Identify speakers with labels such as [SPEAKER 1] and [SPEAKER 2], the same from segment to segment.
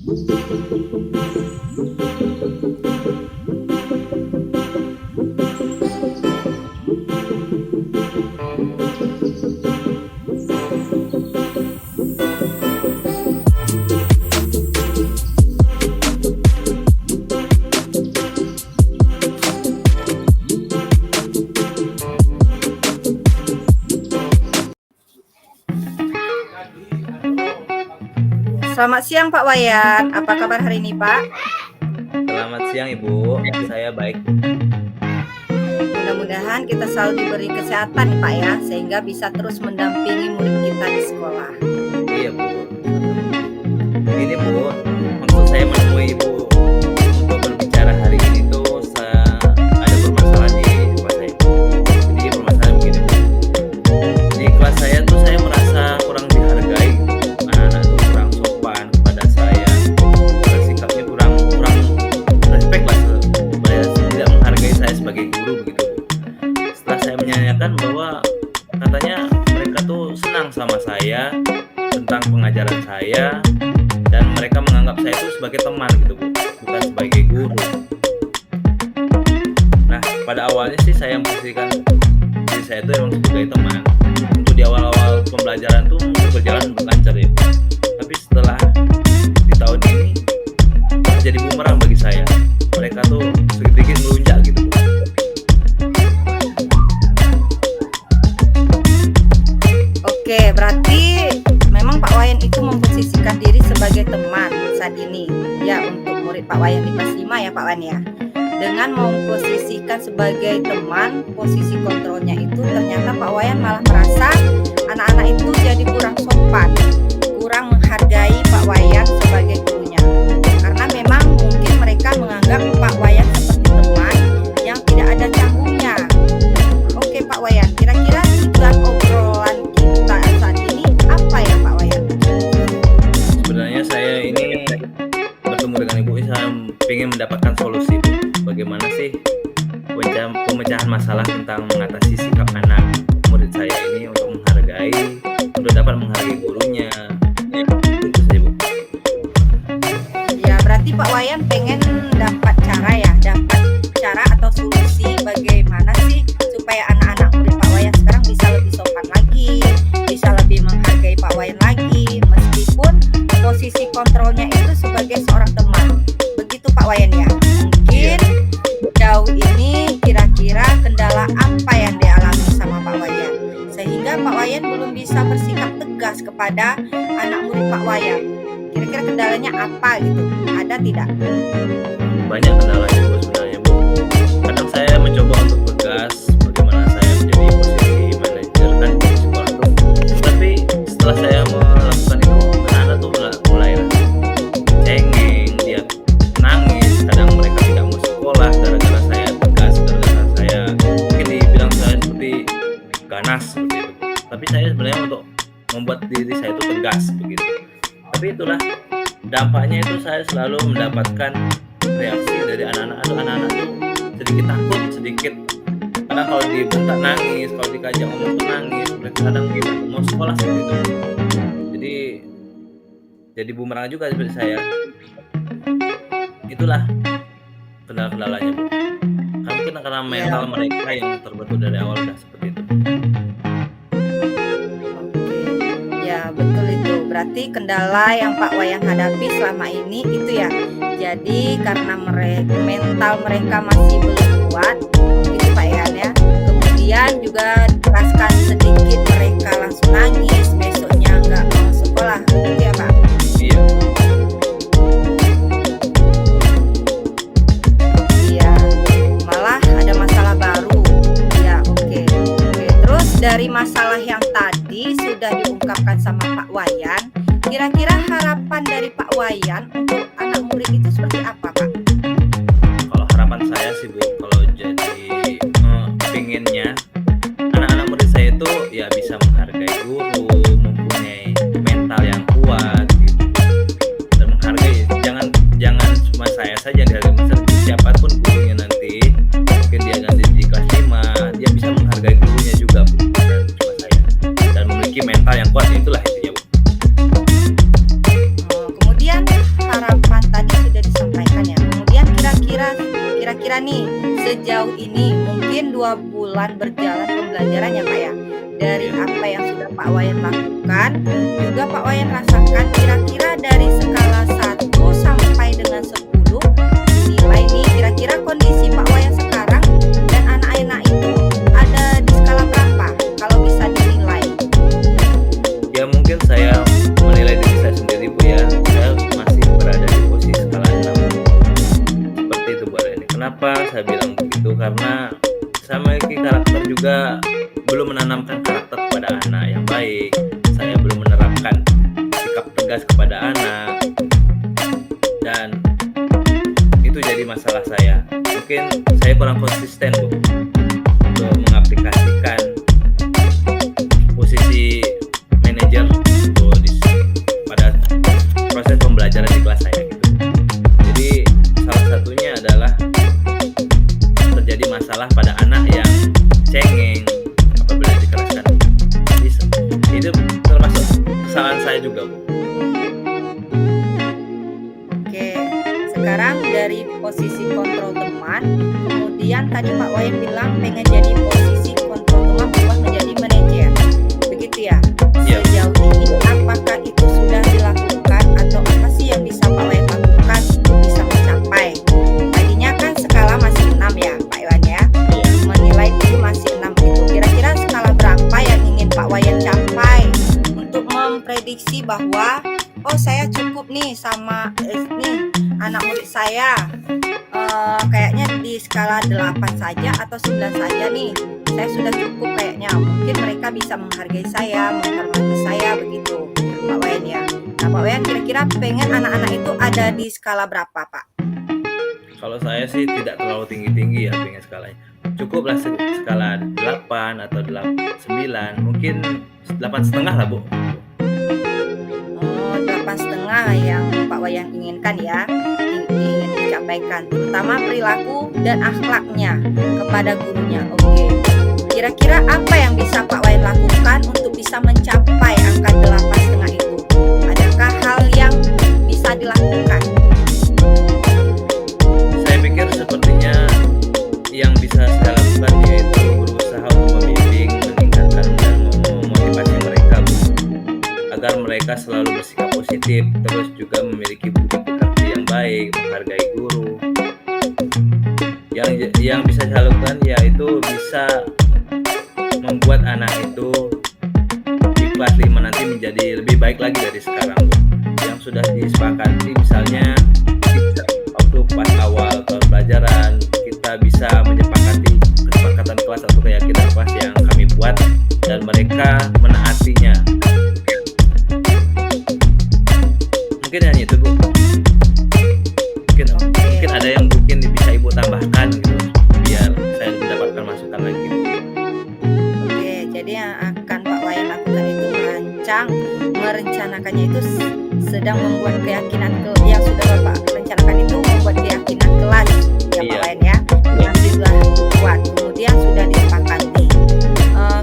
[SPEAKER 1] Selamat siang Pak Wayan, apa kabar hari ini Pak?
[SPEAKER 2] Selamat siang Ibu, saya baik.
[SPEAKER 1] Mudah-mudahan kita selalu diberi kesehatan nih Pak ya, sehingga bisa terus mendampingi murid kita di sekolah.
[SPEAKER 2] Iya Bu. Ini Bu, maksud saya menemui Ibu untuk berbicara hari ini tuh ada permasalahan di kelas saya. Jadi permasalahan begini Bu. Di kelas saya tuh saya merasa kurang dihargai. Anak-anak tuh kurang sopan kepada saya. Sikapnya kurang respect lah. Tidak menghargai saya sebagai guru begitu Bu. Setelah saya menanyakan bahwa katanya mereka tuh senang sama saya tentang pengajaran saya dan mereka menganggap saya itu sebagai teman gitu Bu, bukan sebagai guru. Nah, pada awalnya sih saya memposisikan diri saya itu emang sebagai teman. Untuk di awal-awal pembelajaran tuh berjalan lancar ya Bu. Tapi setelah di tahun ini jadi bumerang bagi saya. Mereka tuh sedikit melunjak gitu Bu.
[SPEAKER 1] Oke, berarti memang Pak Wayan itu memposisikan diri sebagai teman saat ini ya untuk murid Pak Wayan di kelas 5 ya Pak Wayan ya. Dengan memposisikan sebagai teman, posisi kontrolnya itu ternyata Pak Wayan malah merasa anak-anak itu jadi kurang sopan, kurang menghargai Pak Wayan sebagai gurunya. Karena memang mungkin mereka menganggap Pak Wayan seperti teman yang tidak ada canggungnya. Oke Pak Wayan, kira-kira tujuan obrolan kita saat ini apa ya Pak Wayan?
[SPEAKER 2] Sebenarnya saya ini bertemu dengan Ibu, saya ingin mendapatkan solusi Bu. Bagaimana sih pemecahan masalah tentang mengatasi sikap anak murid saya ini untuk dapat menghargai gurunya. Itu saja Bu.
[SPEAKER 1] Ya berarti Pak Wayan pengen dapat cara atau solusi bagaimana sih supaya anak-anak murid Pak Wayan sekarang bisa lebih sopan lagi, bisa lebih menghargai Pak Wayan lagi, meskipun posisi kontrolnya itu sebagai seorang teman. Begitu Pak Wayan ya. Mungkin jauh ini kira-kira kendala apa yang dialami sama Pak Wayan sehingga Pak Wayan belum bisa bersikap tegas kepada anak murid Pak Wayan. Kira-kira kendalanya apa gitu? Ada tidak?
[SPEAKER 2] Banyak kendalanya Bu sebenarnya Bu. Kadang saya mencoba untuk tegas bagaimana saya menjadi posisi manajer kan di sekolah tuh. Tapi setelah saya melakukan itu, anak-anak tuh mulai cengeng, dia nangis. Kadang mereka tidak mau sekolah gara-gara saya tegas, gara-gara saya mungkin dibilang saya seperti ganas seperti itu. Tapi saya sebenarnya untuk membuat diri saya itu tegas begitu. Tapi itulah dampaknya itu saya selalu mendapatkan reaksi dari anak-anak tuh sedikit takut, sedikit kadang kalau dibentak nangis, kalau dikajak ngomong tuh nangis, mereka kadang mau sekolah seperti itu. Jadi bumerang juga seperti saya. Itulah kendala-kendalanya Bu. Mungkin karena mental mereka yang terbentuk dari awal udah seperti itu.
[SPEAKER 1] Ya betul itu. Berarti kendala yang Pak Wayan hadapi selama ini itu ya. Jadi karena mental mereka masih belum kuat, gitu Pak Yan ya. Kemudian juga jelaskan sedikit mereka langsung nangis, besoknya nggak mau sekolah, gitu ya Pak.
[SPEAKER 2] Iya.
[SPEAKER 1] Iya. Malah ada masalah baru. Ya oke. Terus dari masalah yang tadi sudah diungkapkan sama Pak Wayan, kira-kira harapan dari Pak Wayan untuk anak murid itu seperti apa Pak?
[SPEAKER 2] Kalau harapan saya sih Bu, kalau jadi pinginnya anak-anak murid saya itu ya bisa menghargai guru, mempunyai mental yang kuat gitu, dan menghargai jangan cuma saya saja yang dihargai, misalnya siapapun gurunya nanti, mungkin dia nanti di kelas 5 dia bisa menghargai gurunya juga Bu, bukan cuma saya, dan memiliki mental yang kuat. Itulah intinya Bu.
[SPEAKER 1] Kemudian harapan kira-kira nih sejauh ini mungkin 2 bulan berjalan pembelajaran ya Pak ya. Dari apa yang sudah Pak Wayan lakukan, juga Pak Wayan rasakan, kira-kira dari skala 1 sampai dengan 10 nilai nih, kira-kira kondisi Pak Wayan sekarang dan anak-anak itu ada di skala berapa kalau bisa dinilai?
[SPEAKER 2] Ya mungkin saya menilai diri saya sendiri Bu ya, saya masih berada di posisi skala 6. Seperti itu Bu Areni. Kenapa saya bilang begitu? Karena saya memiliki karakter juga, belum menanamkan karakter kepada anak yang baik. Saya belum menerapkan sikap tegas kepada anak, dan itu jadi masalah saya. Mungkin saya kurang konsisten Bu untuk mengaplikasikan posisi manajer pada proses pembelajaran di kelas saya gitu. Jadi salah satunya adalah terjadi masalah pada anak yang cengeng apabila dikeraskan. Itu termasuk kesalahan saya juga Bu.
[SPEAKER 1] Oke, sekarang dari posisi kontrol teman, kemudian tadi Pak Wayan bilang pengen jadi posisi kontrol teman berubah menjadi manajer, begitu ya?
[SPEAKER 2] Iya.
[SPEAKER 1] Sejauh ini apakah itu sudah dilakukan atau apa sih yang bisa Pak Wayan lakukan untuk bisa mencapai? Tadinya kan skala masih 6 ya Pak Wayan ya,
[SPEAKER 2] Iya.
[SPEAKER 1] menilai diri masih 6 itu. Kira-kira skala berapa yang ingin Pak Wayan capai untuk memprediksi bahwa oh saya cukup nih sama nih anak murid saya, kayaknya di skala 8 saja atau 9 saja nih, saya sudah cukup kayaknya, mungkin mereka bisa menghargai saya, menghormati saya, begitu Pak Wayan ya. Nah Pak Wayan kira-kira pengen anak-anak itu ada di skala berapa Pak?
[SPEAKER 2] Kalau saya sih tidak terlalu tinggi-tinggi ya pengen skalanya. Cukuplah skala 8 atau 9, mungkin 8,5 lah Bu.
[SPEAKER 1] 8,5 yang Pak Wayan inginkan ya, ingin dicapai, terutama perilaku dan akhlaknya kepada gurunya. Oke, kira-kira apa yang bisa Pak Wayan lakukan untuk bisa mencapai angka 8,5 itu? Adakah hal yang bisa dilakukan?
[SPEAKER 2] Saya pikir sepertinya yang bisa saya lakukan yaitu berusaha untuk membimbing, meningkatkan dan memotivasi mereka Bu, agar mereka selalu bersikap positif, terus juga memiliki budi pekerti yang baik, menghargai guru. Yang bisa saya lakukan yaitu bisa membuat anak itu di kelas 5 nanti menjadi lebih baik lagi dari sekarang Bu. Yang sudah disepakati, misalnya waktu pas awal tahun pelajaran kita bisa menyepakati kesepakatan kelas atau keyakinan kelas yang kami buat dan mereka menaatinya. Mungkin hanya itu Bu. Mungkin ada yang mungkin bisa Ibu tambahkan gitu, biar saya mendapatkan masukan lagi.
[SPEAKER 1] Oke, jadi yang akan Pak Wayan lakukan itu merencanakannya itu sedang membuat keyakinan yang sudah Bapak rencanakan itu membuat keyakinan kelas ya Pak
[SPEAKER 2] Iya.
[SPEAKER 1] Wayan ya, yang sudah buat, kemudian sudah disepakati.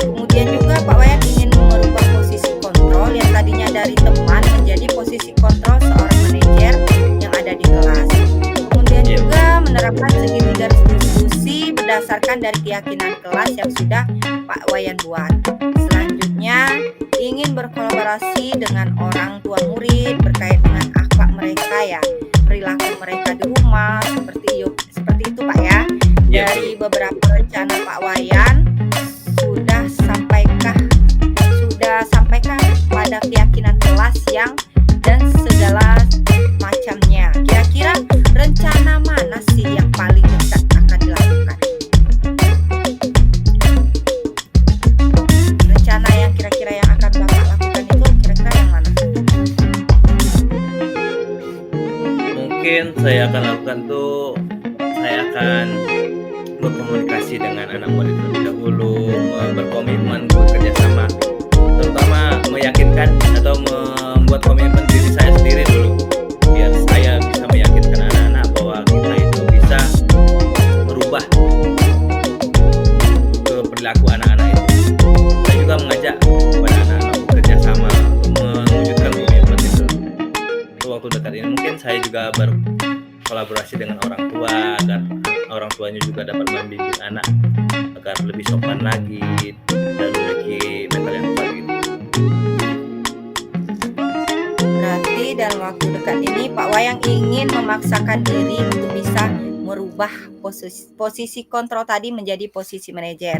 [SPEAKER 1] Kemudian juga Pak Wayan ingin merubah posisi kontrol yang tadinya dari teman menjadi posisi kontrol seorang manajer yang ada di kelas. Kemudian
[SPEAKER 2] Iya.
[SPEAKER 1] juga menerapkan segitiga diskusi berdasarkan dari keyakinan kelas yang sudah Pak Wayan buat. Selanjutnya ingin berkolaborasi dengan orang tua murid berkait dengan akhlak mereka ya, perilaku mereka di rumah, seperti itu Pak ya.
[SPEAKER 2] Iya,
[SPEAKER 1] Dari beberapa rencana Pak Wayan sudah sampaikah pada keyakinan kelas yang dan segala macamnya. Kira-kira rencana mana sih yang paling dekat akan dilakukan? Rencana yang kira-kira yang akan Bapak lakukan itu kira-kira yang mana?
[SPEAKER 2] Mungkin saya akan lakukan tuh, saya akan berkomunikasi dengan anak murid terlebih dahulu, berkomitmen bekerja sama, terutama meyakinkan atau membuat komitmen diri saya sendiri dulu, biar saya bisa meyakinkan anak-anak bahwa kita itu bisa merubah ke perilaku anak-anak itu. Saya juga mengajak kepada anak-anak bekerja sama untuk mewujudkan komitmen itu waktu dekat ini. Mungkin saya juga kolaborasi dengan orang tua agar orang tuanya juga dapat membimbing anak agar lebih sopan lagi dan memiliki mental yang kuat gitu.
[SPEAKER 1] Berarti dalam waktu dekat ini Pak Wayan ingin memaksakan diri untuk bisa merubah posisi kontrol tadi menjadi posisi manajer.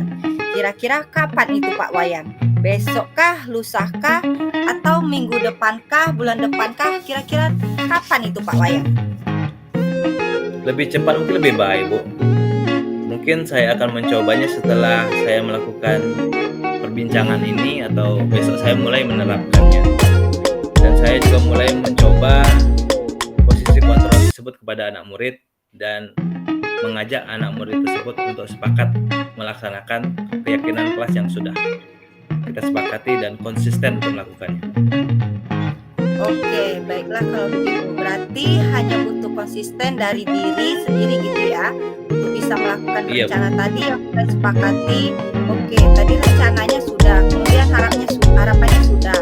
[SPEAKER 1] Kira-kira kapan itu Pak Wayan? Besokkah, lusakah, atau minggu depankah, bulan depankah? Kira-kira kapan itu Pak Wayan?
[SPEAKER 2] Lebih cepat mungkin lebih baik, Bu. Mungkin saya akan mencobanya setelah saya melakukan perbincangan ini atau besok saya mulai menerapkannya. Dan saya juga mulai mencoba posisi kontrol tersebut kepada anak murid dan mengajak anak murid tersebut untuk sepakat melaksanakan keyakinan kelas yang sudah kita sepakati dan konsisten untuk melakukannya.
[SPEAKER 1] Oke, baiklah kalau begitu. Berarti hanya butuh konsisten dari diri sendiri gitu ya untuk bisa melakukan
[SPEAKER 2] Iya, Bu.
[SPEAKER 1] rencana tadi yang sudah sepakati. Oke, tadi rencananya sudah, kemudian harapannya sudah,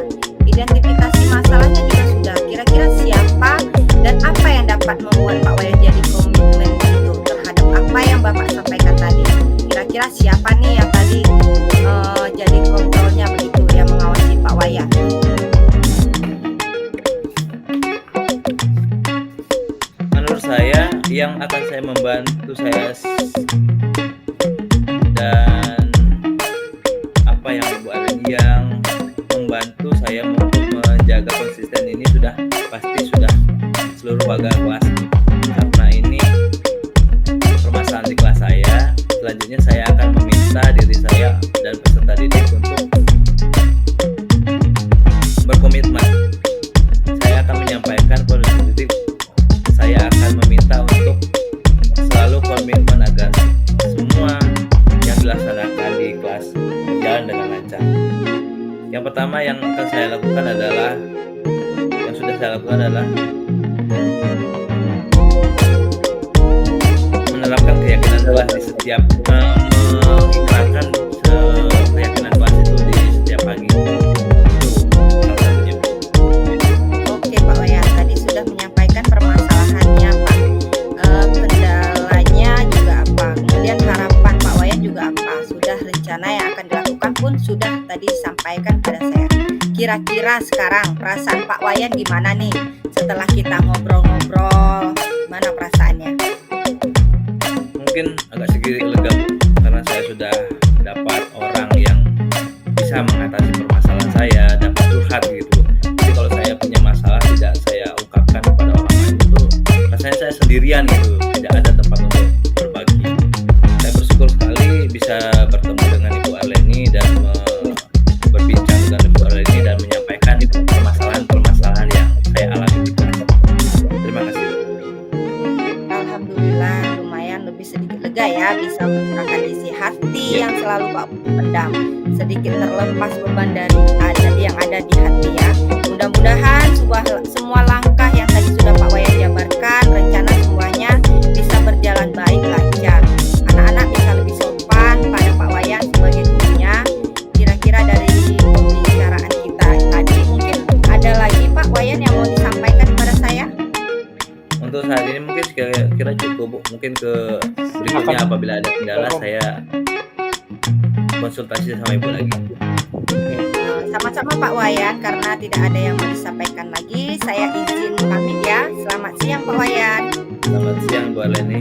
[SPEAKER 1] identifikasi masalahnya juga sudah. Kira-kira siapa dan apa yang dapat membuat Pak Wayan jadi komitmen itu terhadap apa yang Bapak sampaikan tadi? Kira-kira siapa nih yang tadi jadi kontrolnya begitu yang mengawasi Pak Wayan?
[SPEAKER 2] Menurut saya yang akan saya membantu saya dan apa yang Bu Arleni yang membantu saya untuk menjaga konsisten ini pasti sudah seluruh warga kelas, karena ini permasalahan di kelas saya. Selanjutnya saya akan meminta diri saya dan peserta didik untuk berkomitmen. Saya akan menyampaikan kepada didik, saya akan meminta untuk selalu komitmen agar semua yang dilaksanakan di kelas berjalan dengan lancar. Yang pertama yang akan saya lakukan adalah menerapkan keyakinan kelas di setiap mengikrarkan keyakinan kelas itu di setiap pagi. Itu salah satunya.
[SPEAKER 1] Oke Pak Wayan, tadi sudah menyampaikan permasalahannya Pak, kendalanya juga apa, kemudian harapan Pak Wayan juga apa, sudah rencana yang akan dilakukan pun sudah tadi disampaikan pada saya. Kira-kira sekarang perasaan Pak Wayan gimana nih setelah kita ngobrol-ngobrol, mana perasaannya?
[SPEAKER 2] Mungkin agak sedikit lega, Bu, karena saya sudah dapat orang yang bisa mengatasi permasalahan saya, dapat curhat gitu. Jadi kalau saya punya masalah tidak saya ungkapkan kepada orang lain, itu rasanya saya sendirian gitu, tidak ada tempat untuk berbagi. Saya bersyukur sekali bisa bertemu dengan Ibu Arleni dan berbincang dengan Ibu Arleni dan menyampaikan permasalahan-permasalahan yang saya alami di kelas. Terima kasih.
[SPEAKER 1] Alhamdulillah lumayan lebih sedikit lega ya, bisa mencurahkan isi hati yang selalu Pak pendam, sedikit terlepas beban dari yang ada di hati ya. Mudah-mudahan semua langkah yang tadi sudah Pak Wayan jabarkan, rencana semuanya bisa berjalan baik lancar. Anak-anak bisa lebih sopan pada Pak Wayan sebagai gurunya. Kira-kira dari pembicaraan kita tadi mungkin ada lagi Pak Wayan yang mau disampaikan kepada saya?
[SPEAKER 2] Untuk saat ini mungkin kira cukup, Bu. Mungkin ke berikutnya apabila ada kendala saya konsultasi sama Ibu lagi.
[SPEAKER 1] Sama-sama Pak Wayan, karena tidak ada yang mau disampaikan lagi, saya izin pamit ya. Selamat siang Pak Wayan.
[SPEAKER 2] Selamat siang Bu Arleni.